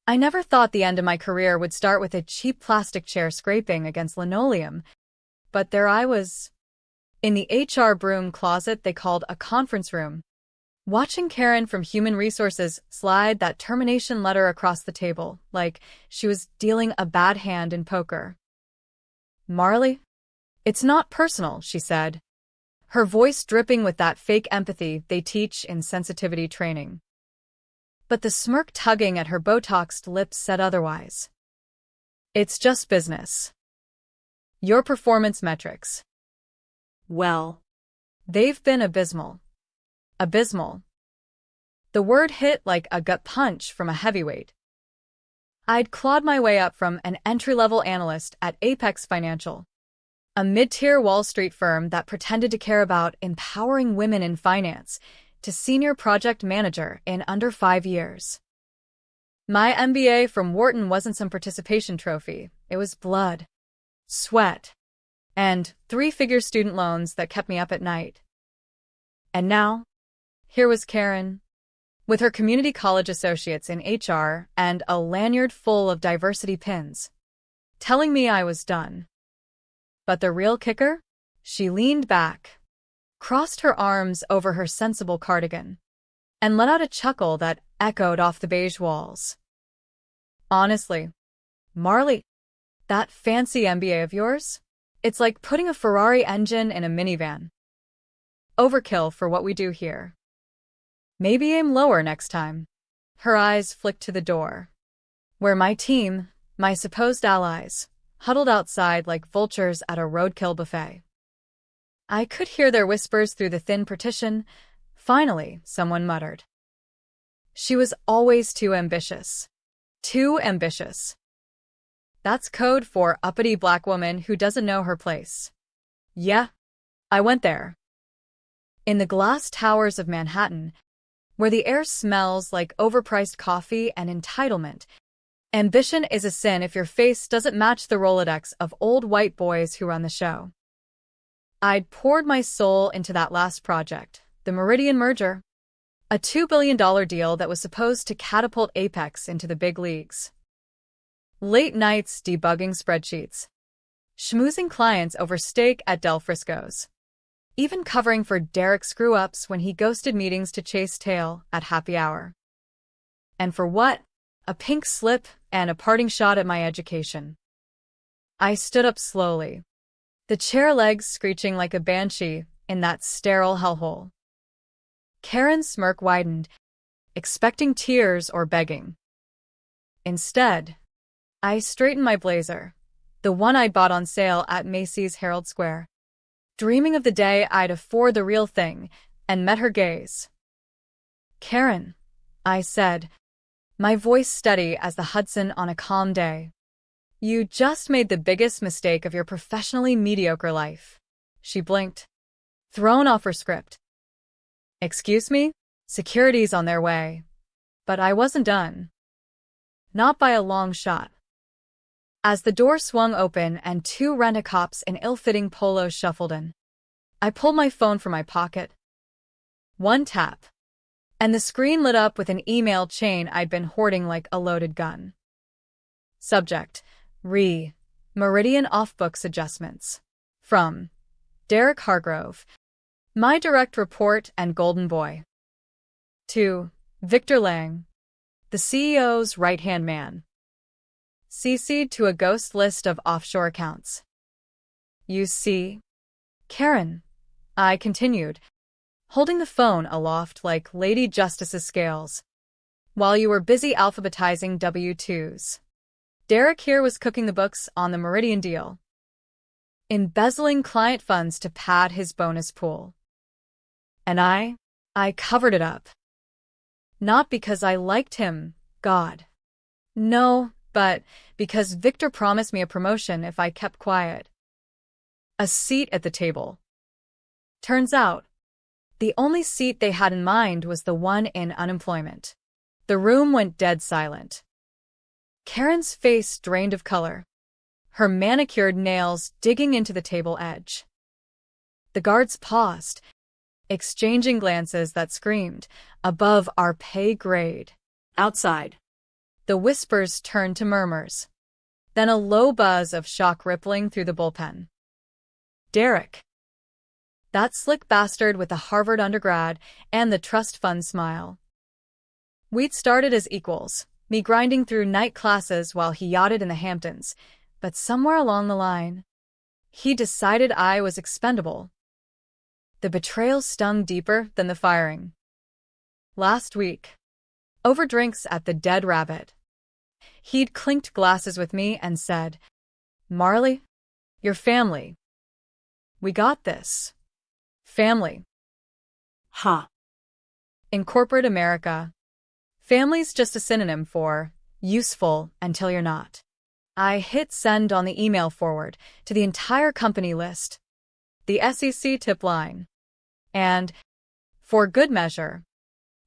I never thought the end of my career would start with a cheap plastic chair scraping against linoleum, but there I was, in the HR broom closet they called a conference room, watching Karen from Human Resources slide that termination letter across the table like she was dealing a bad hand in poker. "Marley, it's not personal," she said, her voice dripping with that fake empathy they teach in sensitivity training. But the smirk tugging at her Botoxed lips said otherwise. "It's just business. Your performance metrics, well, they've been abysmal." Abysmal. The word hit like a gut punch from a heavyweight. I'd clawed my way up from an entry-level analyst at Apex Financial, a mid-tier Wall Street firm that pretended to care about empowering women in finance, to senior project manager in under 5 years. My MBA from Wharton wasn't some participation trophy. It was blood, sweat, and 3-figure student loans that kept me up at night. And now, here was Karen, with her community college associates in HR and a lanyard full of diversity pins, telling me I was done. But the real kicker? She leaned back, crossed her arms over her sensible cardigan, and let out a chuckle that echoed off the beige walls. "Honestly, Marley, that fancy MBA of yours? It's like putting a Ferrari engine in a minivan. Overkill for what we do here. Maybe aim lower next time." Her eyes flicked to the door, where my team, my supposed allies, huddled outside like vultures at a roadkill buffet. I could hear their whispers through the thin partition. Finally, someone muttered, "She was always too ambitious. Too ambitious." That's code for uppity black woman who doesn't know her place. Yeah, I went there. In the glass towers of Manhattan, where the air smells like overpriced coffee and entitlement, ambition is a sin if your face doesn't match the Rolodex of old white boys who run the show. I'd poured my soul into that last project, the Meridian merger, a $2 billion deal that was supposed to catapult Apex into the big leagues. Late nights debugging spreadsheets, schmoozing clients over steak at Del Frisco's, even covering for Derek screw-ups when he ghosted meetings to chase tail at happy hour. And for what? A pink slip and a parting shot at my education. I stood up slowly, the chair legs screeching like a banshee in that sterile hellhole. Karen's smirk widened, expecting tears or begging. Instead, I straightened my blazer, the one I'd bought on sale at Macy's Herald Square, dreaming of the day I'd afford the real thing, and met her gaze. "Karen," I said, my voice steady as the Hudson on a calm day, "you just made the biggest mistake of your professionally mediocre life." She blinked, thrown off her script. "Excuse me? Security's on their way." But I wasn't done. Not by a long shot. As the door swung open and 2 rent-a-cops in ill-fitting polos shuffled in, I pulled my phone from my pocket. One tap, and the screen lit up with an email chain I'd been hoarding like a loaded gun. Subject: Meridian off-books adjustments. From Derek Hargrove, my direct report and golden boy. To Victor Lang, the CEO's right-hand man. CC'd to a ghost list of offshore accounts. "You see, Karen," I continued, holding the phone aloft like Lady Justice's scales, "while you were busy alphabetizing W-2s, Derek here was cooking the books on the Meridian deal, embezzling client funds to pad his bonus pool. And I covered it up. Not because I liked him, God. No, but because Victor promised me a promotion if I kept quiet. A seat at the table. Turns out, the only seat they had in mind was the one in unemployment. The room went dead silent. Karen's face drained of color, her manicured nails digging into the table edge. The guards paused, exchanging glances that screamed, above our pay grade. Outside, The whispers turned to murmurs. Then a low buzz of shock rippling through the bullpen. Derek. That slick bastard with the Harvard undergrad and the trust fund smile. We'd started as equals, me grinding through night classes while he yachted in the Hamptons, but somewhere along the line, he decided I was expendable. The betrayal stung deeper than the firing. Last week, over drinks at the Dead Rabbit, he'd clinked glasses with me and said, "Marley, your family. We got this. Family." Huh. In corporate America, family's just a synonym for useful until you're not. I hit send on the email forward to the entire company list, the SEC tip line, and, for good measure,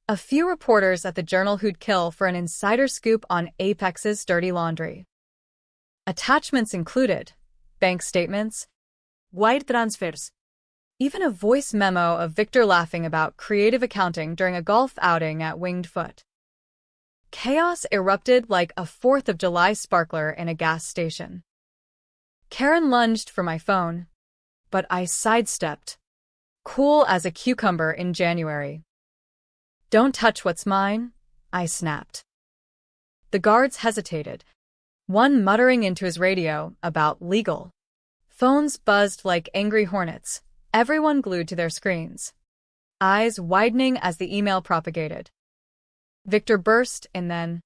a few reporters at the Journal who'd kill for an insider scoop on Apex's dirty laundry. Attachments included bank statements, wire transfers, even a voice memo of Victor laughing about creative accounting during a golf outing at Winged Foot. Chaos erupted like a 4th of July sparkler in a gas station. Karen lunged for my phone, but I sidestepped, cool as a cucumber in January. "Don't touch what's mine," I snapped. The guards hesitated, one muttering into his radio about legal. Phones buzzed like angry hornets, everyone glued to their screens, eyes widening as the email propagated. Victor burst, and then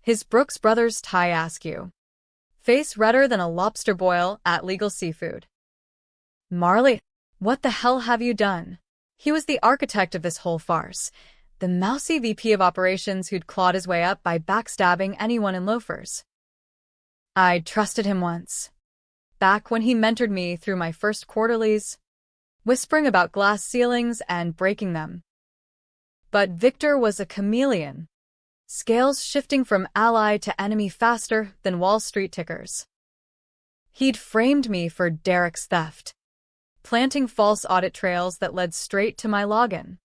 his Brooks Brothers tie askew, face redder than a lobster boil at Legal Seafood. "Marley, what the hell have you done?" He was the architect of this whole farce, the mousy VP of operations who'd clawed his way up by backstabbing anyone in loafers. I'd trusted him once, back when he mentored me through my first quarterlies, whispering about glass ceilings and breaking them. But Victor was a chameleon, scales shifting from ally to enemy faster than Wall Street tickers. He'd framed me for Derek's theft, planting false audit trails that led straight to my login.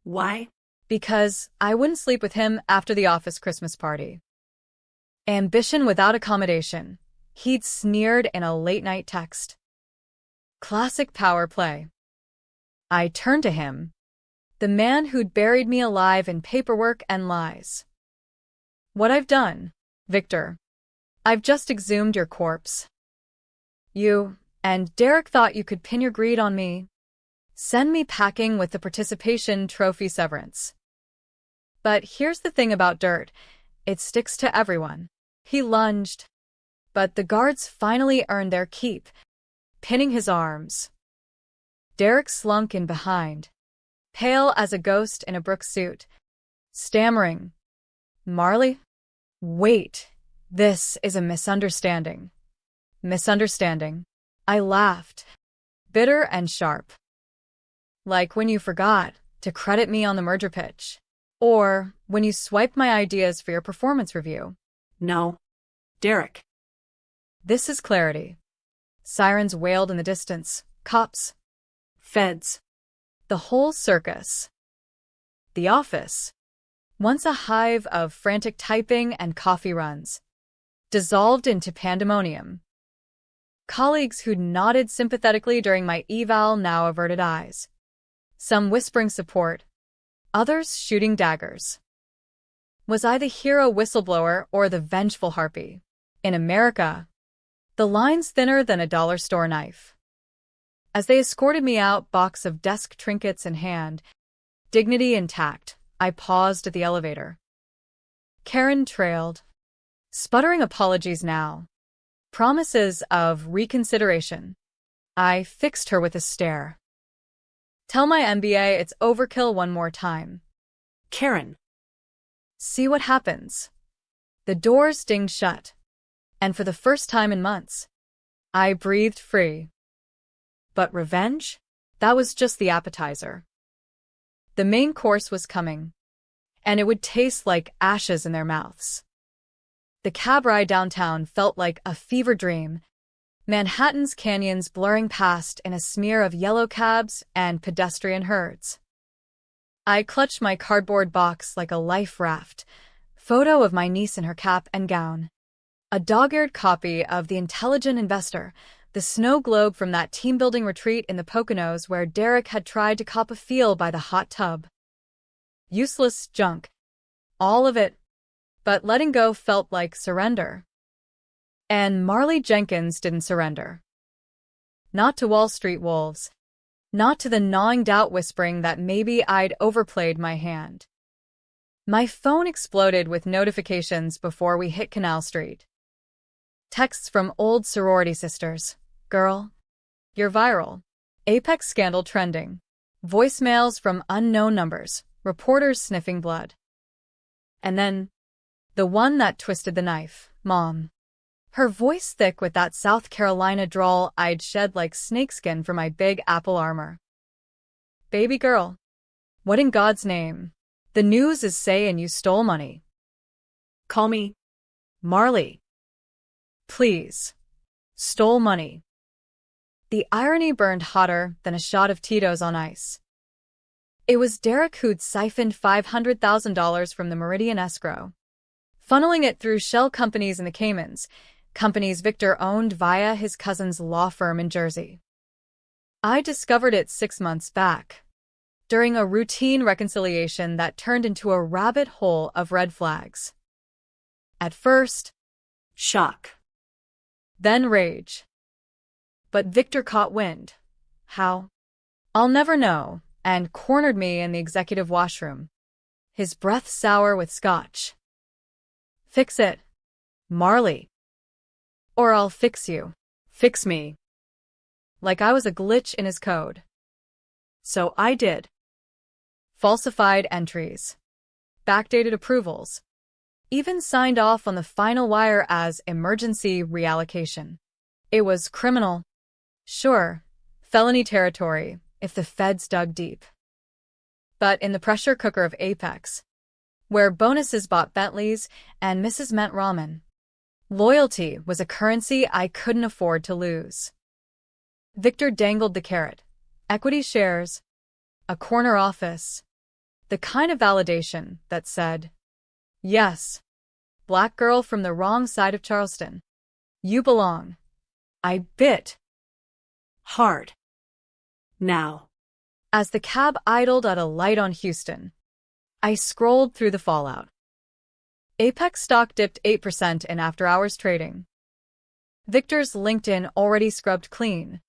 Why? Because I wouldn't sleep with him after the office Christmas party. Ambition without accommodation, he'd sneered in a late-night text. Classic power play. I turned to him, the man who'd buried me alive in paperwork and lies. "What I've done, Victor. I've just exhumed your corpse. You and Derek thought you could pin your greed on me, send me packing with the participation trophy severance. But here's the thing about dirt, it sticks to everyone." He lunged, but the guards finally earned their keep, pinning his arms. Derek slunk in behind, pale as a ghost in a Brooks suit, stammering, "Marley? Wait, this is a misunderstanding." Misunderstanding. I laughed, bitter and sharp. Like when you forgot to credit me on the merger pitch, or when you swiped my ideas for your performance review. No. Derek. This is clarity. Sirens wailed in the distance. Cops. Feds. The whole circus. The office, once a hive of frantic typing and coffee runs, dissolved into pandemonium. Colleagues who'd nodded sympathetically during my eval now averted eyes, some whispering support, others shooting daggers. Was I the hero whistleblower or the vengeful harpy? In America, the line's thinner than a dollar store knife. As they escorted me out, box of desk trinkets in hand, dignity intact, I paused at the elevator. Karen trailed, sputtering apologies now, promises of reconsideration. I fixed her with a stare. "Tell my MBA it's overkill one more time." Karen. See what happens. The doors dinged shut, and for the first time in months, I breathed free. But revenge? That was just the appetizer. The main course was coming, and it would taste like ashes in their mouths. The cab ride downtown felt like a fever dream, Manhattan's canyons blurring past in a smear of yellow cabs and pedestrian herds. I clutched my cardboard box like a life raft, Photo of my niece in her cap and gown. A dog-eared copy of The Intelligent Investor, the snow globe from that team-building retreat in the Poconos where Derek had tried to cop a feel by the hot tub. Useless junk. All of it. But letting go felt like surrender. And Marley Jenkins didn't surrender. Not to Wall Street wolves. Not to the gnawing doubt whispering that maybe I'd overplayed my hand. My phone exploded with notifications before we hit Canal Street. Texts from old sorority sisters. Girl, you're viral. Apex scandal trending. Voicemails from unknown numbers. Reporters sniffing blood. And then, the one that twisted the knife, Mom. Her voice thick with that South Carolina drawl I'd shed like snakeskin for my Big Apple armor. Baby girl, what in God's name? The news is saying you stole money. Call me Marley. Please. Stole money. The irony burned hotter than a shot of Tito's on ice. It was Derek who'd siphoned $500,000 from the Meridian escrow, funneling it through shell companies in the Caymans, companies Victor owned via his cousin's law firm in Jersey. I discovered it 6 months back, during a routine reconciliation that turned into a rabbit hole of red flags. At first, shock. Then rage. But Victor caught wind. How? I'll never know, and cornered me in the executive washroom, his breath sour with scotch. Fix it, Marley. Or I'll fix you. Fix me. Like I was a glitch in his code. So I did. Falsified entries. Backdated approvals. Even signed off on the final wire as emergency reallocation. It was criminal. Sure, felony territory, if the feds dug deep. But in the pressure cooker of Apex, where bonuses bought Bentleys and Mrs. meant ramen, loyalty was a currency I couldn't afford to lose. Victor dangled the carrot. Equity shares. A corner office. The kind of validation that said, yes, black girl from the wrong side of Charleston. You belong. I bit hard. Now. As the cab idled at a light on Houston, I scrolled through the fallout. Apex stock dipped 8% in after-hours trading. Victor's LinkedIn already scrubbed clean.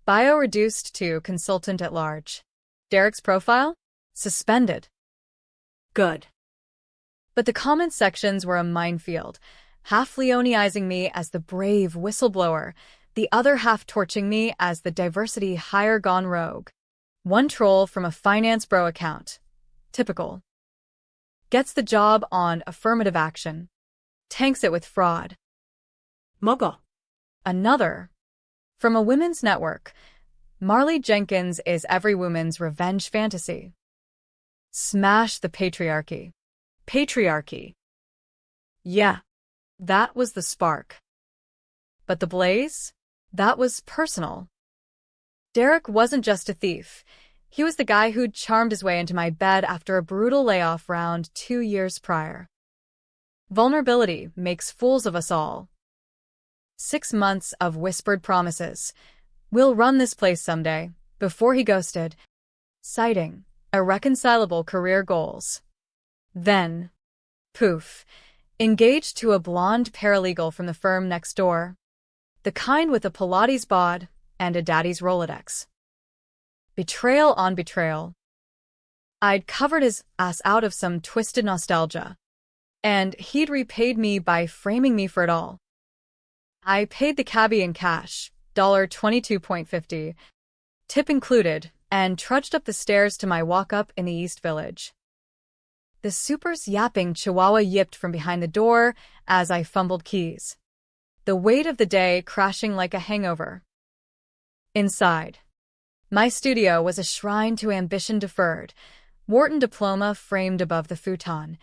Bio reduced to consultant at large. Derek's profile? Suspended. Good. But the comment sections were a minefield, half Leoneizing me as the brave whistleblower, the other half torching me as the diversity hire gone rogue. One troll from a finance bro account. Typical. Gets the job on affirmative action. Tanks it with fraud. Mogul. Another. From a women's network. Marley Jenkins is every woman's revenge fantasy. Smash the patriarchy. Patriarchy. Yeah, that was the spark. But the blaze? That was personal. Derek wasn't just a thief. He was the guy who'd charmed his way into my bed after a brutal layoff round 2 years prior. Vulnerability makes fools of us all. 6 months of whispered promises. We'll run this place someday, before he ghosted, citing irreconcilable career goals. Then, poof, engaged to a blonde paralegal from the firm next door. The kind with a Pilates bod and a daddy's Rolodex. Betrayal on betrayal. I'd covered his ass out of some twisted nostalgia, and he'd repaid me by framing me for it all. I paid the cabbie in cash, $22.50, tip included, and trudged up the stairs to my walk-up in the East Village. The super's yapping chihuahua yipped from behind the door as I fumbled keys. The weight of the day crashing like a hangover. Inside. My studio was a shrine to ambition deferred, Wharton diploma framed above the futon,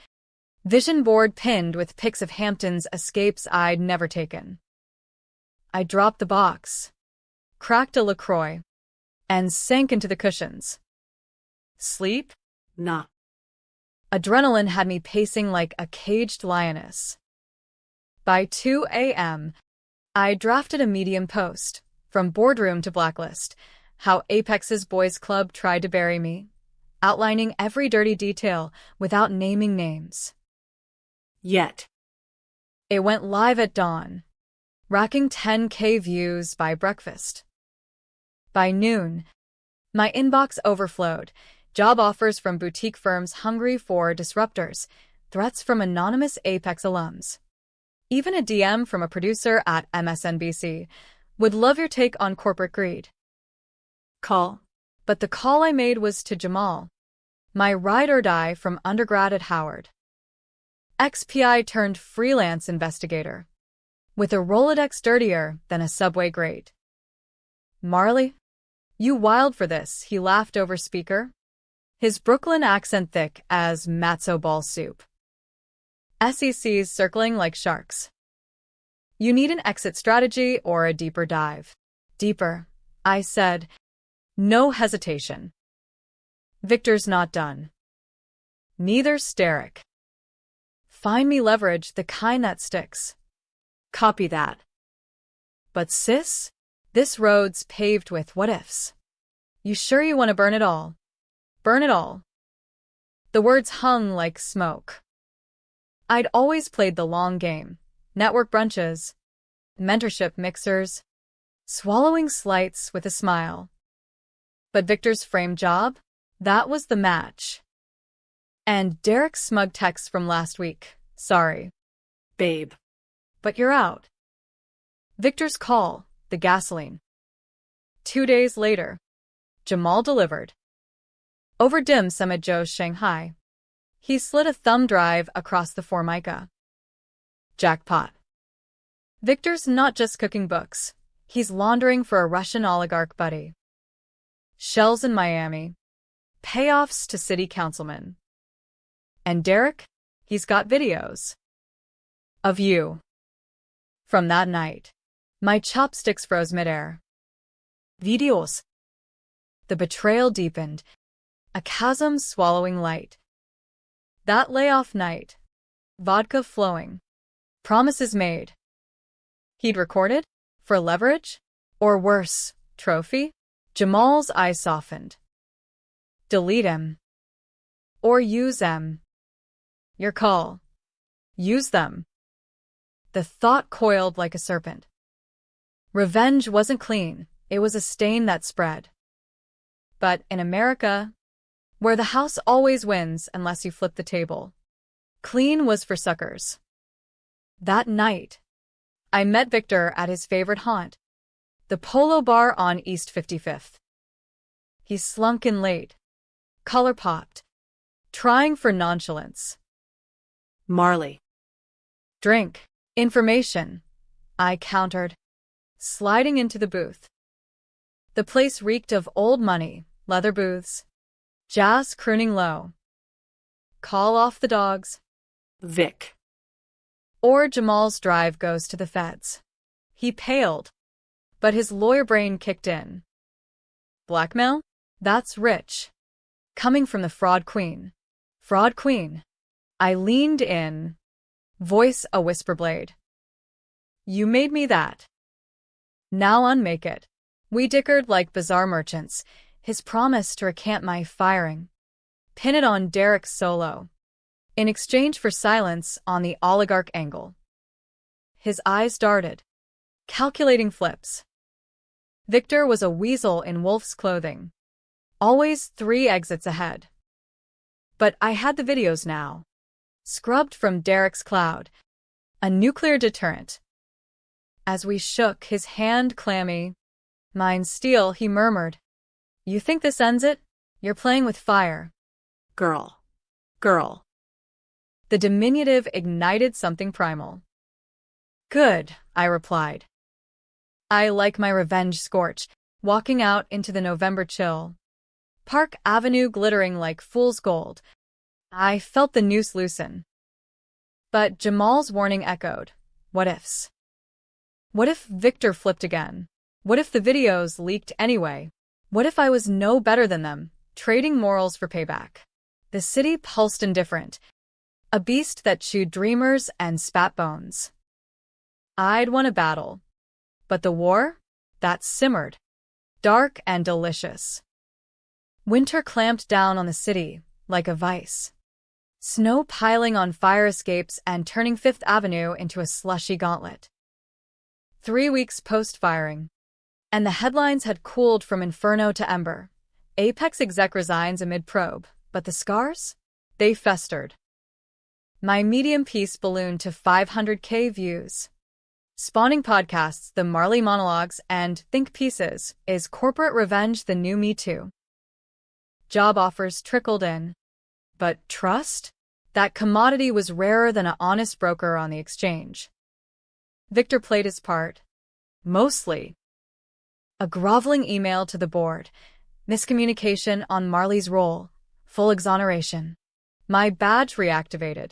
vision board pinned with pics of Hampton's escapes I'd never taken. I dropped the box, cracked a LaCroix, and sank into the cushions. Sleep? Nah. Adrenaline had me pacing like a caged lioness. By 2 a.m., I drafted a Medium post, from boardroom to blacklist, how Apex's boys club tried to bury me, outlining every dirty detail without naming names. Yet. It went live at dawn, racking 10K views by breakfast. By noon, my inbox overflowed, job offers from boutique firms hungry for disruptors, threats from anonymous Apex alums. Even a DM from a producer at MSNBC. Would love your take on corporate greed. Call. But the call I made was to Jamal, my ride or die from undergrad at Howard. XPI turned freelance investigator, with a Rolodex dirtier than a subway grate. Marley? You wild for this, he laughed over speaker, his Brooklyn accent thick as matzo ball soup. SECs circling like sharks. You need an exit strategy or a deeper dive. Deeper, I said. No hesitation. Victor's not done. Neither's Derek. Find me leverage, the kind that sticks. Copy that. But sis, this road's paved with what-ifs. You sure you want to burn it all? Burn it all. The words hung like smoke. I'd always played the long game. Network brunches, mentorship mixers, swallowing slights with a smile. But Victor's frame job? That was the match. And Derek's smug text from last week. Sorry. Babe. But you're out. Victor's call, the gasoline. 2 days later, Jamal delivered. Over dim sum at Joe's Shanghai. He slid a thumb drive across the Formica. Jackpot. Victor's not just cooking books. He's laundering for a Russian oligarch buddy. Shells in Miami. Payoffs to city councilmen. And Derek? He's got videos. Of you. From that night, my chopsticks froze midair. Videos. The betrayal deepened, a chasm swallowing light. That layoff night, vodka flowing, promises made. He'd recorded? For leverage? Or worse, trophy? Jamal's eyes softened. Delete him. Or use them. Your call. Use them. The thought coiled like a serpent. Revenge wasn't clean, it was a stain that spread. But in America, where the house always wins unless you flip the table, clean was for suckers. That night, I met Victor at his favorite haunt, the Polo Bar on East 55th. He slunk in late, collar popped, trying for nonchalance. Marley. Drink. Information, I countered, sliding into the booth. The place reeked of old money, leather booths, jazz crooning low. Call off the dogs. Vic. Or Jamal's drive goes to the feds. He paled, but his lawyer brain kicked in. Blackmail? That's rich. Coming from the fraud queen. Fraud queen. I leaned in, voice a whisper blade. You made me that. Now unmake it. We dickered like bazaar merchants, his promise to recant my firing. Pin it on Derek's solo. In exchange for silence on the oligarch angle. His eyes darted, calculating flips. Victor was a weasel in wolf's clothing. Always 3 exits ahead. But I had the videos now. Scrubbed from Derek's cloud. A nuclear deterrent. As we shook, his hand clammy, mine steel, he murmured. You think this ends it? You're playing with fire. Girl. Girl. The diminutive ignited something primal. Good, I replied. I like my revenge scorch, walking out into the November chill. Park Avenue glittering like fool's gold. I felt the noose loosen. But Jamal's warning echoed. What ifs? What if Victor flipped again? What if the videos leaked anyway? What if I was no better than them, trading morals for payback? The city pulsed indifferent, a beast that chewed dreamers and spat bones. I'd won a battle, but the war? That simmered, dark and delicious. Winter clamped down on the city like a vice. Snow piling on fire escapes and turning Fifth Avenue into a slushy gauntlet. 3 weeks post-firing, and the headlines had cooled from inferno to ember. Apex exec resigns amid probe, but the scars? They festered. My medium piece ballooned to 500K views. Spawning podcasts, The Marley Monologues and Think Pieces, Is Corporate Revenge the New Me Too? Job offers trickled in. But trust? That commodity was rarer than an honest broker on the exchange. Victor played his part. Mostly. A groveling email to the board. Miscommunication on Marley's role. Full exoneration. My badge reactivated.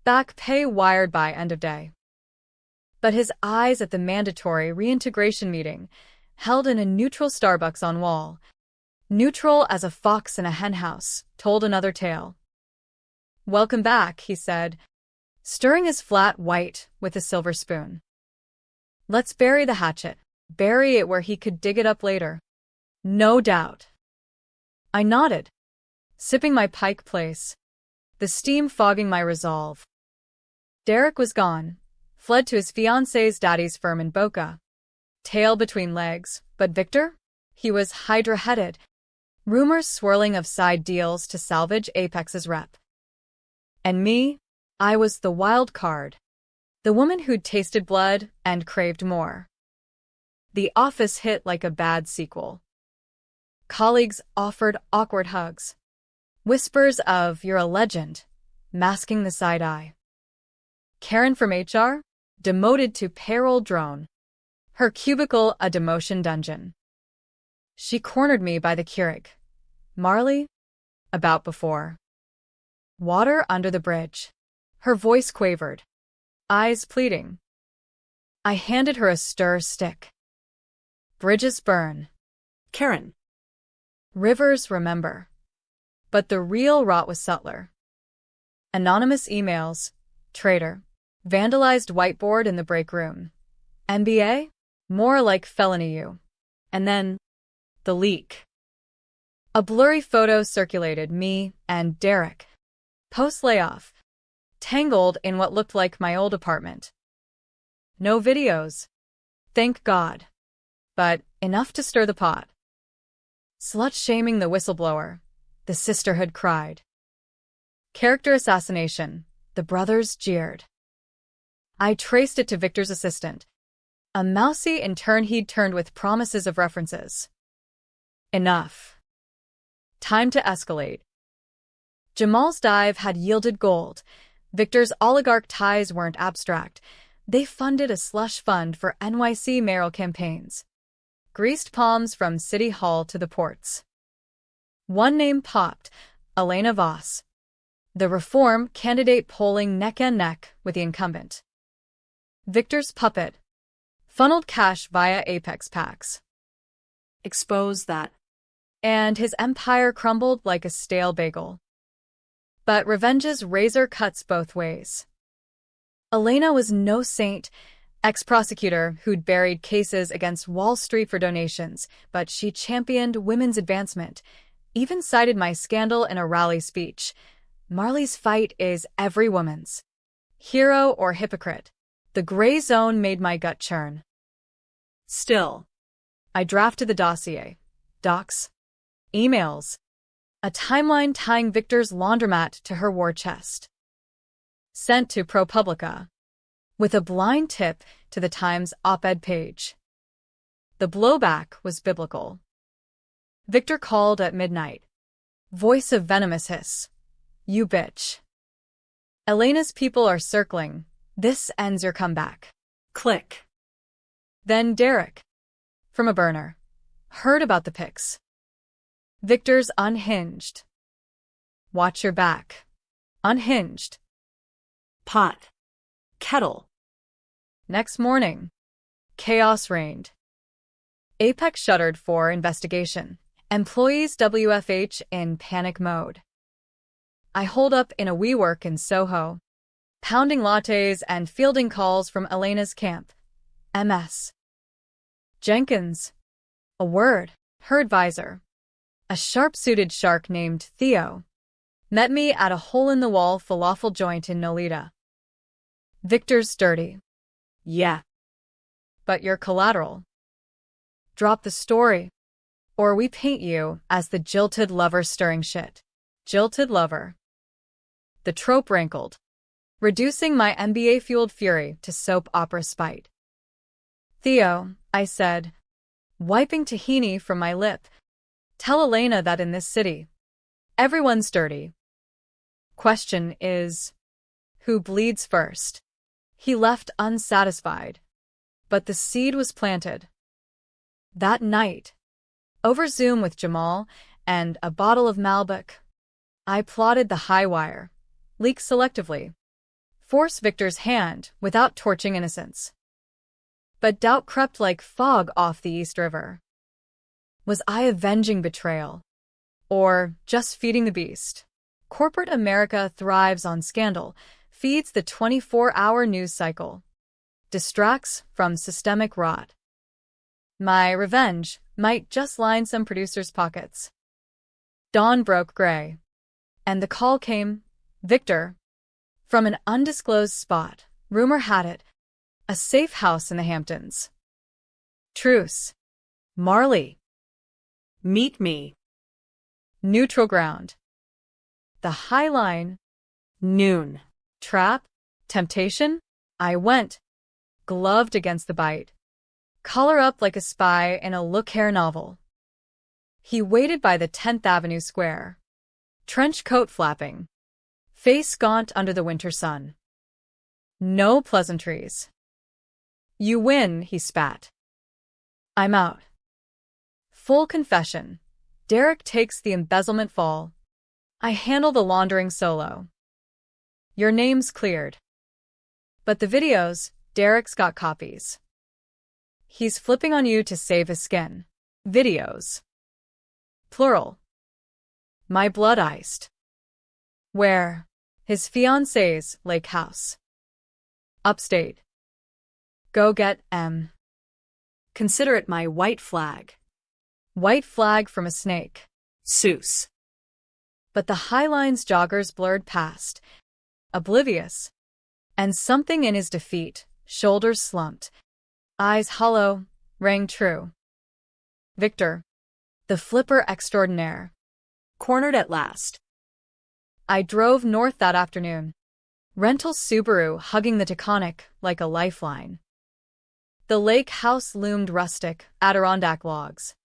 Back pay wired by end of day. But his eyes at the mandatory reintegration meeting, held in a neutral Starbucks on wall, neutral as a fox in a henhouse, told another tale. Welcome back, he said, stirring his flat white with a silver spoon. Let's bury the hatchet, bury it where he could dig it up later. No doubt. I nodded, sipping my Pike Place, the steam fogging my resolve. Derek was gone, fled to his fiancée's daddy's firm in Boca, tail between legs, but Victor? He was hydra-headed, rumors swirling of side deals to salvage Apex's rep. And me? I was the wild card, the woman who'd tasted blood and craved more. The office hit like a bad sequel. Colleagues offered awkward hugs, whispers of "you're a legend," masking the side eye. Karen from HR? Demoted to payroll drone. Her cubicle a demotion dungeon. She cornered me by the Keurig. Marley? About before. Water under the bridge. Her voice quavered, eyes pleading. I handed her a stir stick. Bridges burn. Karen. Rivers remember. But the real rot was subtler. Anonymous emails. Traitor. Vandalized whiteboard in the break room. MBA? More like felony U. And then, the leak. A blurry photo circulated, me and Derek. Post-layoff. Tangled in what looked like my old apartment. No videos. Thank God. But enough to stir the pot. Slut-shaming the whistleblower. The sisterhood cried. Character assassination. The brothers jeered. I traced it to Victor's assistant. A mousy intern he'd turned with promises of references. Enough. Time to escalate. Jamal's dive had yielded gold. Victor's oligarch ties weren't abstract. They funded a slush fund for NYC mayoral campaigns. Greased palms from City Hall to the ports. One name popped, Elena Voss. The reform candidate polling neck and neck with the incumbent. Victor's puppet. Funneled cash via Apex packs. Expose that. And his empire crumbled like a stale bagel. But revenge's razor cuts both ways. Elena was no saint, ex-prosecutor who'd buried cases against Wall Street for donations, but she championed women's advancement, even cited my scandal in a rally speech. Marley's fight is every woman's. Hero or hypocrite. The gray zone made my gut churn. Still. I drafted the dossier. Docs. Emails. A timeline tying Victor's laundromat to her war chest. Sent to ProPublica. With a blind tip to the Times op-ed page. The blowback was biblical. Victor called at midnight. Voice of venomous hiss. You bitch. Elena's people are circling. This ends your comeback. Click. Then Derek. From a burner. Heard about the pics. Victor's unhinged. Watch your back. Unhinged. Pot. Kettle. Next morning. Chaos reigned. Apex shuttered for investigation. Employees WFH in panic mode. I holed up in a WeWork in Soho, pounding lattes and fielding calls from Elena's camp. MS. Jenkins. A word. Her advisor. A sharp-suited shark named Theo. Met me at a hole-in-the-wall falafel joint in Nolita. Victor's dirty. Yeah. But you're collateral. Drop the story, or we paint you as the jilted lover stirring shit. Jilted lover. The trope rankled, reducing my MBA-fueled fury to soap opera spite. Theo, I said, wiping tahini from my lip, tell Elena that in this city, everyone's dirty. Question is, who bleeds first? He left unsatisfied, but the seed was planted. That night, over Zoom with Jamal and a bottle of Malbec, I plotted the high wire, leak selectively, force Victor's hand without torching innocence. But doubt crept like fog off the East River. Was I avenging betrayal? Or just feeding the beast? Corporate America thrives on scandal, feeds the 24-hour news cycle, distracts from systemic rot. My revenge might just line some producers' pockets. Dawn broke gray, and the call came, Victor, from an undisclosed spot, rumor had it, a safe house in the Hamptons. Truce. Marley. Meet me. Neutral ground. The High Line. Noon. Trap? Temptation? I went, gloved against the bite. Collar up like a spy in a look-hair novel. He waited by the 10th Avenue Square. Trench coat flapping. Face gaunt under the winter sun. No pleasantries. You win, he spat. I'm out. Full confession. Derek takes the embezzlement fall. I handle the laundering solo. Your name's cleared. But the videos, Derek's got copies. He's flipping on you to save his skin. Videos. Plural. My blood iced. Where? His fiancée's lake house. Upstate. Go get M. Consider it my white flag. White flag from a snake. Seuss. But the High Line's joggers blurred past, oblivious. And something in his defeat, shoulders slumped, eyes hollow, rang true. Victor. The flipper extraordinaire. Cornered at last. I drove north that afternoon. Rental Subaru hugging the Taconic like a lifeline. The lake house loomed rustic, Adirondack logs.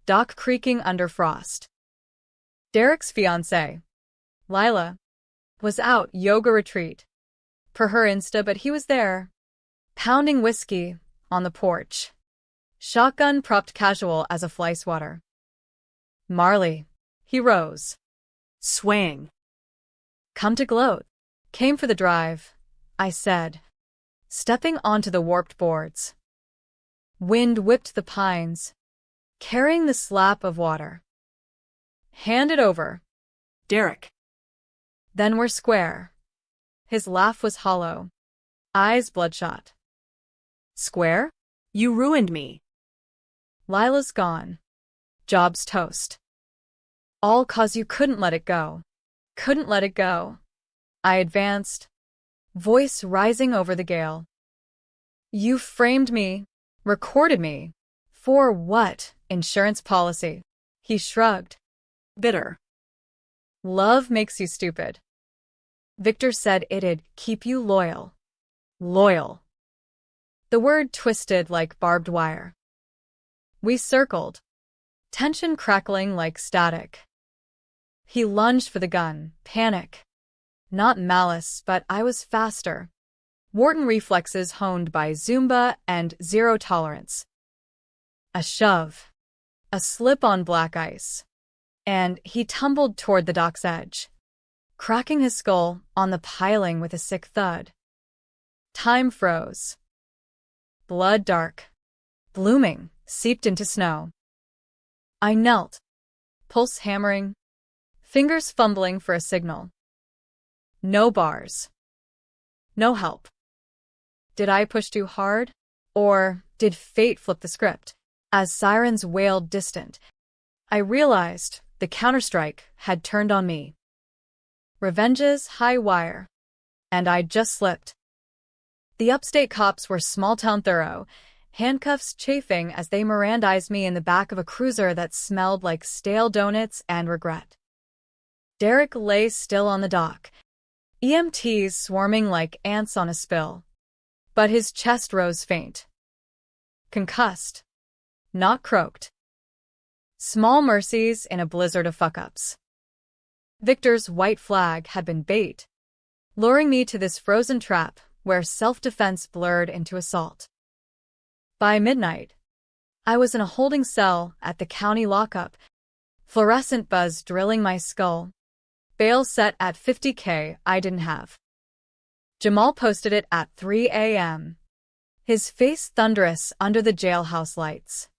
Dock creaking under frost. Derek's fiancée, Lila, was out yoga retreat. Per her Insta, but he was there. Pounding whiskey on the porch. Shotgun propped casual as a fly swatter. Marley. He rose. Swaying. Come to gloat. Came for the drive, I said, stepping onto the warped boards. Wind whipped the pines, carrying the slap of water. Hand it over. Derek. Then we're square. His laugh was hollow, eyes bloodshot. Square? You ruined me. Lila's gone. Job's toast. All 'cause you couldn't let it go. Couldn't let it go. I advanced, voice rising over the gale. You framed me, recorded me. For what? Insurance policy. He shrugged. Bitter. Love makes you stupid. Victor said it'd keep you loyal. Loyal. The word twisted like barbed wire. We circled, tension crackling like static. He lunged for the gun, panic. Not malice, but I was faster. Wharton reflexes honed by Zumba and zero tolerance. A shove. A slip on black ice. And he tumbled toward the dock's edge, cracking his skull on the piling with a sick thud. Time froze. Blood dark, blooming, seeped into snow. I knelt, pulse hammering, fingers fumbling for a signal. No bars. No help. Did I push too hard? Or did fate flip the script? As sirens wailed distant, I realized the counterstrike had turned on me. Revenge's high wire. And I just slipped. The upstate cops were small-town thorough, handcuffs chafing as they Mirandized me in the back of a cruiser that smelled like stale donuts and regret. Derek lay still on the dock, EMTs swarming like ants on a spill. But his chest rose faint. Concussed. Not croaked. Small mercies in a blizzard of fuck-ups. Victor's white flag had been bait, luring me to this frozen trap where self-defense blurred into assault. By midnight, I was in a holding cell at the county lockup, fluorescent buzz drilling my skull, bail set at $50K I didn't have. Jamal posted it at 3 a.m., his face thunderous under the jailhouse lights.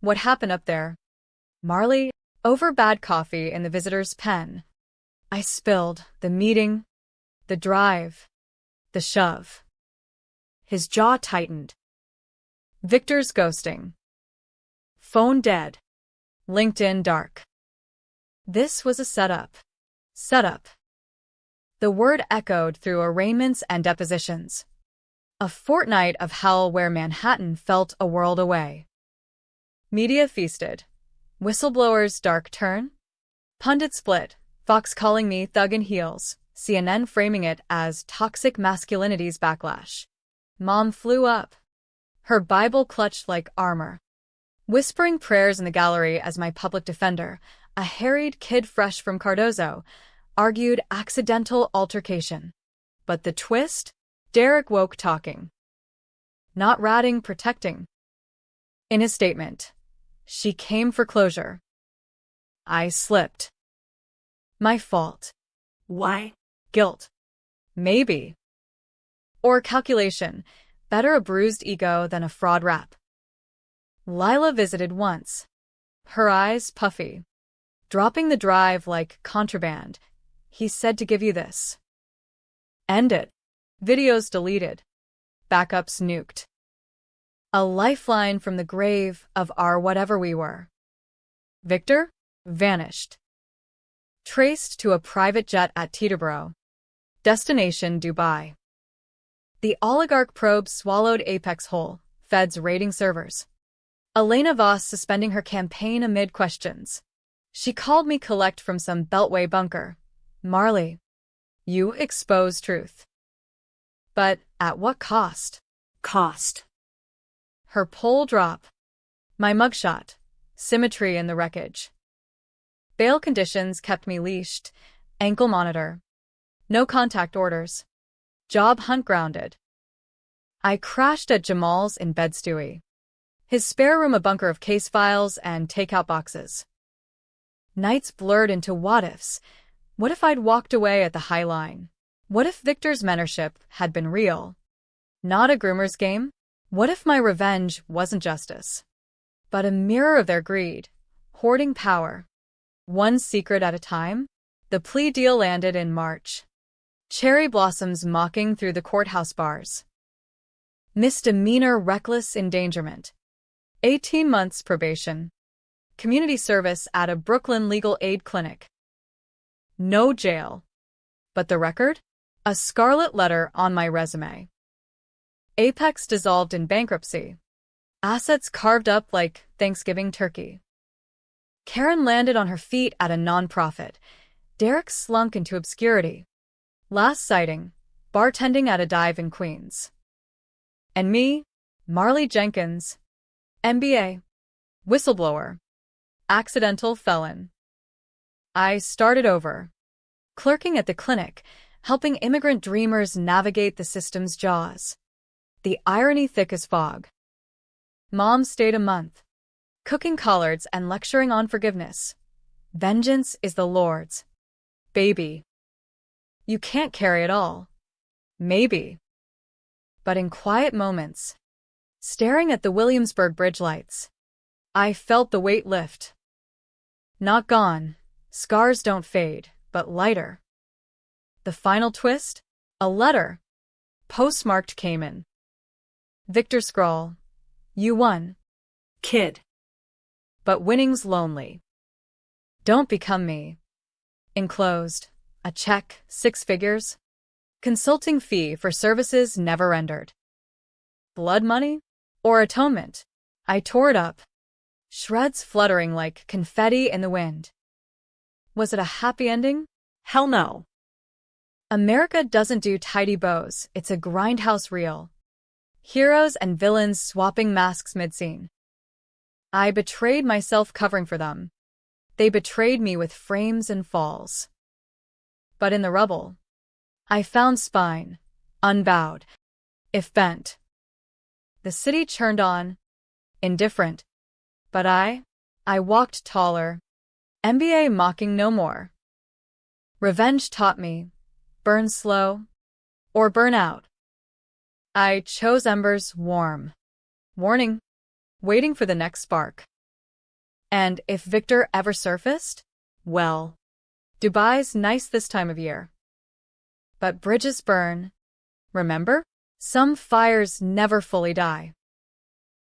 What happened up there? Marley, over bad coffee in the visitor's pen. I spilled the meeting, the drive, the shove. His jaw tightened. Victor's ghosting. Phone dead. LinkedIn dark. This was a setup. Setup. The word echoed through arraignments and depositions. A fortnight of hell where Manhattan felt a world away. Media feasted. Whistleblowers' dark turn? Pundit split, Fox calling me thug in heels, CNN framing it as toxic masculinity's backlash. Mom flew up. Her Bible clutched like armor. Whispering prayers in the gallery as my public defender, a harried kid fresh from Cardozo, argued accidental altercation. But the twist? Derek woke talking. Not ratting, protecting. In his statement, she came for closure. I slipped. My fault. Why? Guilt. Maybe. Or calculation. Better a bruised ego than a fraud rap. Lila visited once. Her eyes puffy. Dropping the drive like contraband. He said to give you this. End it. Videos deleted. Backups nuked. A lifeline from the grave of our whatever we were. Victor? Vanished. Traced to a private jet at Teterboro. Destination Dubai. The oligarch probe swallowed Apex whole, feds raiding servers. Elena Voss suspending her campaign amid questions. She called me collect from some Beltway bunker. Marley, you expose truth. But at what cost? Cost. Her pole drop. My mugshot. Symmetry in the wreckage. Bail conditions kept me leashed. Ankle monitor. No contact orders. Job hunt grounded. I crashed at Jamal's in Bed-Stuy. His spare room a bunker of case files and takeout boxes. Nights blurred into what-ifs. What if I'd walked away at the High Line? What if Victor's mentorship had been real? Not a groomer's game? What if my revenge wasn't justice, but a mirror of their greed, hoarding power? One secret at a time? The plea deal landed in March. Cherry blossoms mocking through the courthouse bars. Misdemeanor reckless endangerment. 18 months probation. Community service at a Brooklyn legal aid clinic. No jail. But the record? A scarlet letter on my resume. Apex dissolved in bankruptcy. Assets carved up like Thanksgiving turkey. Karen landed on her feet at a nonprofit. Derek slunk into obscurity. Last sighting, bartending at a dive in Queens. And me, Marley Jenkins, MBA, whistleblower, accidental felon. I started over, clerking at the clinic, helping immigrant dreamers navigate the system's jaws. The irony thick as fog. Mom stayed a month, cooking collards and lecturing on forgiveness. Vengeance is the Lord's. Baby. You can't carry it all. Maybe. But in quiet moments, staring at the Williamsburg Bridge lights, I felt the weight lift. Not gone. Scars don't fade, but lighter. The final twist? A letter, postmarked Cayman. Victor scrawl. You won. Kid. But winning's lonely. Don't become me. Enclosed. A check, 6 figures. Consulting fee for services never rendered. Blood money? Or atonement? I tore it up. Shreds fluttering like confetti in the wind. Was it a happy ending? Hell no. America doesn't do tidy bows, it's a grindhouse reel. Heroes and villains swapping masks mid-scene. I betrayed myself covering for them. They betrayed me with frames and falls. But in the rubble, I found spine, unbowed, if bent. The city churned on, indifferent. But I walked taller. NBA mocking no more. Revenge taught me, burn slow, or burn out. I chose embers warm. Warning, waiting for the next spark. And if Victor ever surfaced, well, Dubai's nice this time of year. But bridges burn. Remember? Some fires never fully die.